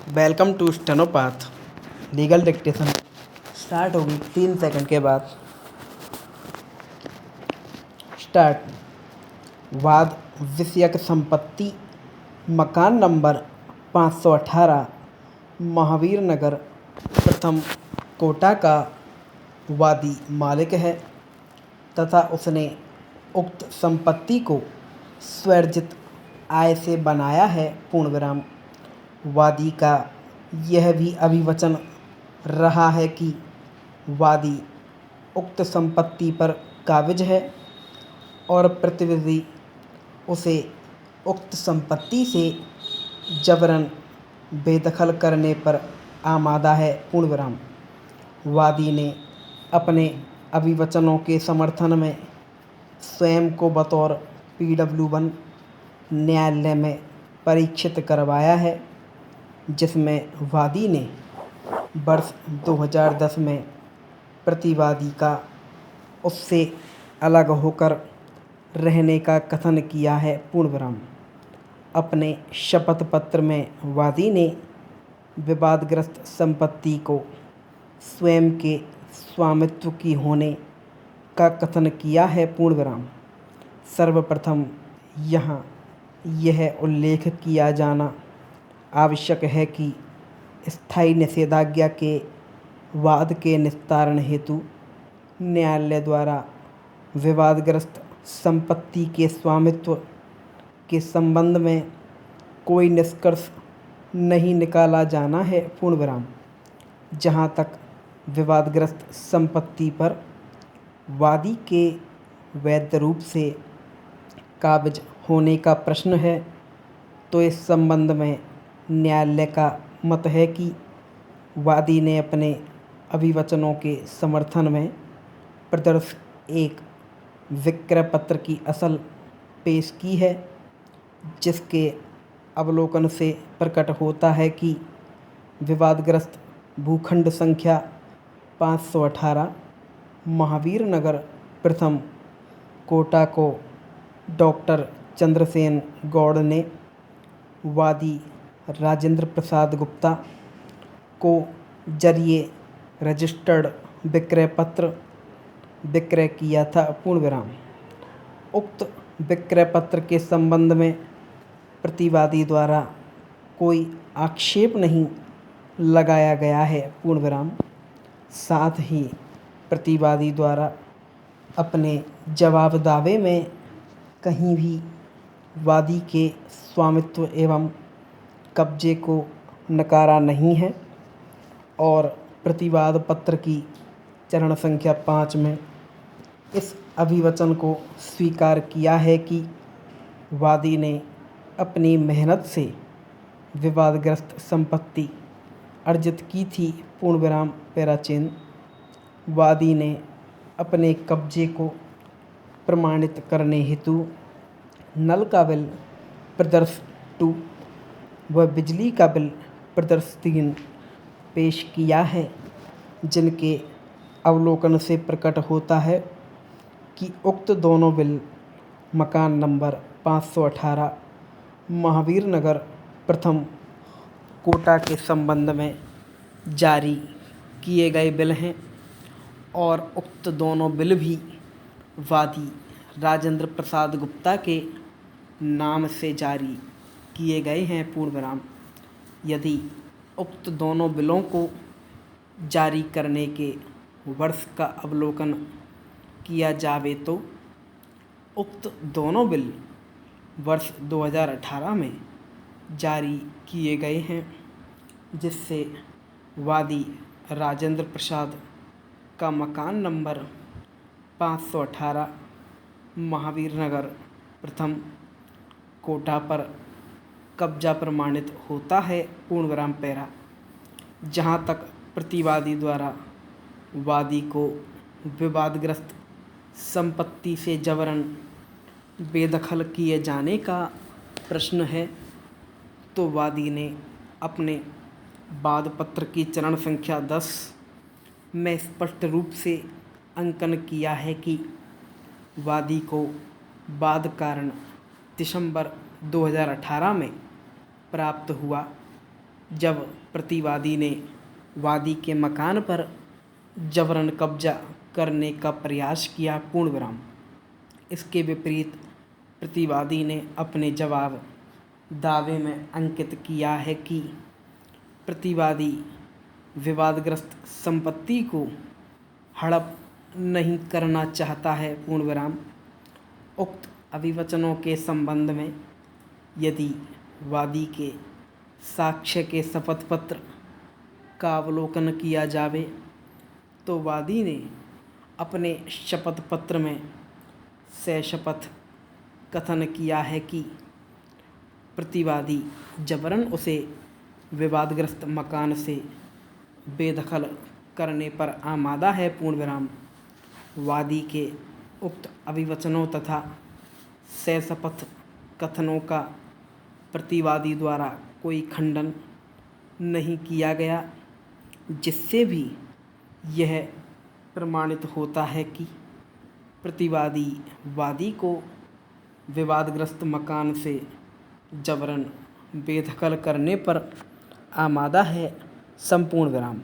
Welcome to Stenopath. Legal dictation start होगी 3 second के बाद। स्टार्ट। वाद विषयक संपत्ति मकान नंबर 518 महावीर नगर प्रथम कोटा का वादी मालिक है तथा उसने उक्त संपत्ति को स्वर्जित आय से बनाया है। पूर्णविराम। वादी का यह भी अभिवचन रहा है कि वादी उक्त संपत्ति पर काबिज है और प्रतिवादी उसे उक्त संपत्ति से जबरन बेदखल करने पर आमादा है। पूर्णविराम। वादी ने अपने अभिवचनों के समर्थन में स्वयं को बतौर PW1 न्यायालय में परीक्षित करवाया है, जिसमें वादी ने वर्ष 2010 में प्रतिवादी का उससे अलग होकर रहने का कथन किया है। पूर्णविराम। अपने शपथ पत्र में वादी ने विवादग्रस्त संपत्ति को स्वयं के स्वामित्व की होने का कथन किया है। पूर्णविराम। सर्वप्रथम यहाँ यह उल्लेख किया जाना आवश्यक है कि स्थायी निषेधाज्ञा के वाद के निस्तारण हेतु न्यायालय द्वारा विवादग्रस्त संपत्ति के स्वामित्व के संबंध में कोई निष्कर्ष नहीं निकाला जाना है। पूर्णविराम। जहाँ तक विवादग्रस्त संपत्ति पर वादी के वैध रूप से काबिज होने का प्रश्न है, तो इस संबंध में न्यायालय का मत है कि वादी ने अपने अभिवचनों के समर्थन में प्रदर्शित एक विक्रय पत्र की असल पेश की है, जिसके अवलोकन से प्रकट होता है कि विवादग्रस्त भूखंड संख्या 518 महावीर नगर प्रथम कोटा को डॉक्टर चंद्रसेन गौड़ ने वादी राजेंद्र प्रसाद गुप्ता को जरिए रजिस्टर्ड विक्रय पत्र विक्रय किया था। पूर्णविराम। उक्त विक्रय पत्र के संबंध में प्रतिवादी द्वारा कोई आक्षेप नहीं लगाया गया है। पूर्णविराम। साथ ही प्रतिवादी द्वारा अपने जवाब दावे में कहीं भी वादी के स्वामित्व एवं कब्जे को नकारा नहीं है और प्रतिवाद पत्र की चरण संख्या 5 में इस अभिवचन को स्वीकार किया है कि वादी ने अपनी मेहनत से विवादग्रस्त संपत्ति अर्जित की थी। पूर्णविराम पैराचेन। वादी ने अपने कब्जे को प्रमाणित करने हेतु नल का बिल प्रदर्श 2 व बिजली का बिल प्रदर्श 3 पेश किया है, जिनके अवलोकन से प्रकट होता है कि उक्त दोनों बिल मकान नंबर 518 महावीर नगर प्रथम कोटा के संबंध में जारी किए गए बिल हैं और उक्त दोनों बिल भी वादी राजेंद्र प्रसाद गुप्ता के नाम से जारी किए गए हैं। पूर्णविराम। यदि उक्त दोनों बिलों को जारी करने के वर्ष का अवलोकन किया जावे तो उक्त दोनों बिल वर्ष 2018 में जारी किए गए हैं, जिससे वादी राजेंद्र प्रसाद का मकान नंबर 518 महावीर नगर प्रथम कोटा पर कब्जा प्रमाणित होता है। पूर्णविराम पैरा। जहाँ तक प्रतिवादी द्वारा वादी को विवादग्रस्त संपत्ति से जबरन बेदखल किए जाने का प्रश्न है, तो वादी ने अपने वाद पत्र की चरण संख्या 10 में स्पष्ट रूप से अंकन किया है कि वादी को वाद कारण दिसंबर 2018 में प्राप्त हुआ जब प्रतिवादी ने वादी के मकान पर जबरन कब्जा करने का प्रयास किया, पूर्ण विराम। इसके विपरीत प्रतिवादी ने अपने जवाब दावे में अंकित किया है कि प्रतिवादी विवादग्रस्त संपत्ति को हड़प नहीं करना चाहता है, पूर्ण विराम। उक्त अभिवचनों के संबंध में यदि वादी के साक्ष्य के शपथ पत्र का अवलोकन किया जावे तो वादी ने अपने शपथ पत्र में सशपथ कथन किया है कि प्रतिवादी जबरन उसे विवादग्रस्त मकान से बेदखल करने पर आमादा है, पूर्ण विराम। वादी के उक्त अभिवचनों तथा सशपथ कथनों का प्रतिवादी द्वारा कोई खंडन नहीं किया गया, जिससे भी यह प्रमाणित होता है कि प्रतिवादी वादी को विवादग्रस्त मकान से जबरन बेदखल करने पर आमादा है, संपूर्ण विराम।